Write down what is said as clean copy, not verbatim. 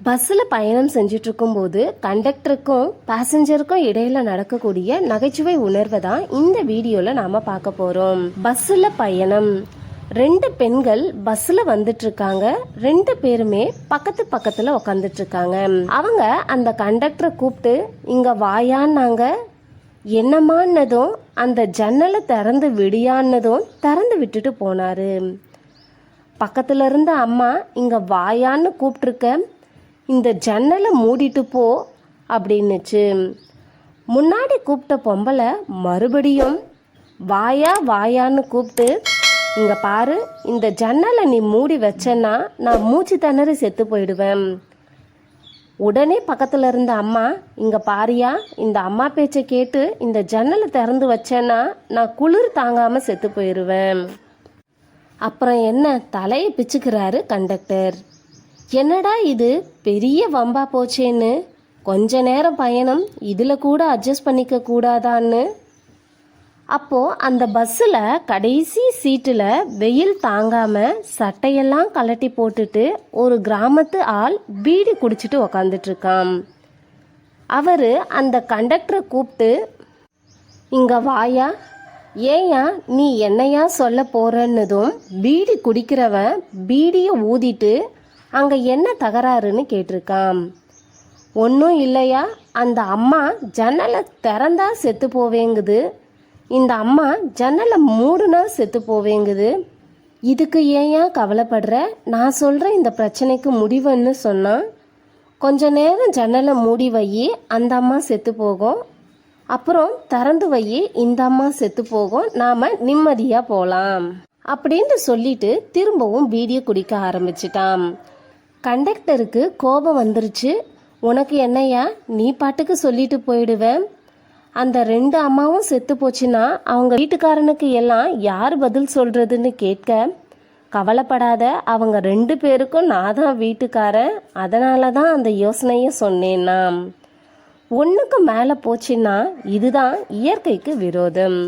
பஸ்ஸில் பயணம் செஞ்சுட்டு இருக்கும்போது கண்டக்டருக்கும் பேசஞ்சருக்கும் இடையில நடக்கக்கூடிய நகைச்சுவை உணர்வை தான் இந்த வீடியோவில் நாம் பார்க்க போகிறோம். பஸ்ஸில் பயணம். 2 பெண்கள் பஸ்ஸில் வந்துட்டு இருக்காங்க. 2 பேருமே பக்கத்து பக்கத்தில் உக்காந்துட்டு இருக்காங்க. அவங்க அந்த கண்டக்டரை கூப்பிட்டு இங்கே வாயான்னாங்க. என்னமானதும் அந்த ஜன்னலை திறந்து விடியான்னதும் திறந்து விட்டுட்டு போனாரு. பக்கத்துல இருந்த அம்மா இங்கே வாயான்னு கூப்பிட்டுருக்க, இந்த ஜன்னலை மூடிட்டு போ அப்படின்னுச்சு. முன்னாடி கூப்பிட்ட பொம்பளை மறுபடியும் வாயா வாயான்னு கூப்பிட்டு, இங்கே பாரு, இந்த ஜன்னலை நீ மூடி வச்சேன்னா நான் மூச்சு திணறி செத்து போயிடுவேன். உடனே பக்கத்தில் இருந்த அம்மா, இங்கே பாரியா, இந்த அம்மா பேச்சை கேட்டு இந்த ஜன்னலை திறந்து வச்சேன்னா நான் குளிர் தாங்காமல் செத்து போயிடுவேன். அப்புறம் என்ன தலையை பிச்சுக்கிறாரு கண்டக்டர். என்னடா இது பெரிய வம்பா போச்சேன்னு, கொஞ்ச நேரம் பயணம் இதில் கூட அட்ஜஸ்ட் பண்ணிக்க கூடாதான்னு. அப்போது அந்த பஸ்ஸில் கடைசி சீட்டில் வெயில் தாங்காமல் சட்டையெல்லாம் கலட்டி போட்டுட்டு ஒரு கிராமத்து ஆள் பீடி குடிச்சிட்டு உக்காந்துட்ருக்கான். அவர் அந்த கண்டக்டரை கூப்பிட்டு, இங்கே வாயா, ஏயா நீ என்னையா சொல்ல போறன்னதும் பீடி குடிக்கிறவன் பீடியை ஊதிட்டு அங்கே என்ன தகராறுன்னு கேட்டிருக்கான். ஒன்றும் இல்லையா, அந்த அம்மா ஜன்னலை திறந்தா செத்து போவேங்குது, இந்த அம்மா ஜன்னலை மூடுனா செத்து போவேங்குது. இதுக்கு ஏயா கவலைப்படுற, நான் சொல்கிறேன் இந்த பிரச்சனைக்கு முடிவுன்னு சொன்னான். கொஞ்ச நேரம் ஜன்னலை மூடி வை, அந்த அம்மா செத்து போகும். அப்புறம் திறந்து வை, இந்த அம்மா செத்து போகும், நாம் நிம்மதியாக போகலாம் அப்படின்னு சொல்லிட்டு திரும்பவும் பீடியை குடிக்க ஆரம்பிச்சிட்டான். கண்டக்டருக்கு கோபம் வந்துருச்சு. உனக்கு என்னையா, நீ பாட்டுக்கு சொல்லிட்டு போயிடுவேன். அந்த 2 அம்மாவும் செத்து போச்சுன்னா அவங்க வீட்டுக்காரனுக்கு எல்லாம் யார் பதில் சொல்கிறதுன்னு கேட்க, கவலைப்படாத, அவங்க 2 பேருக்கும் நான் தான் வீட்டுக்காரன், அதனால தான் அந்த யோசனையை சொன்னேன்னா. ஒன்றுக்கு மேலே போச்சுன்னா இதுதான் இயற்கைக்கு விரோதம்.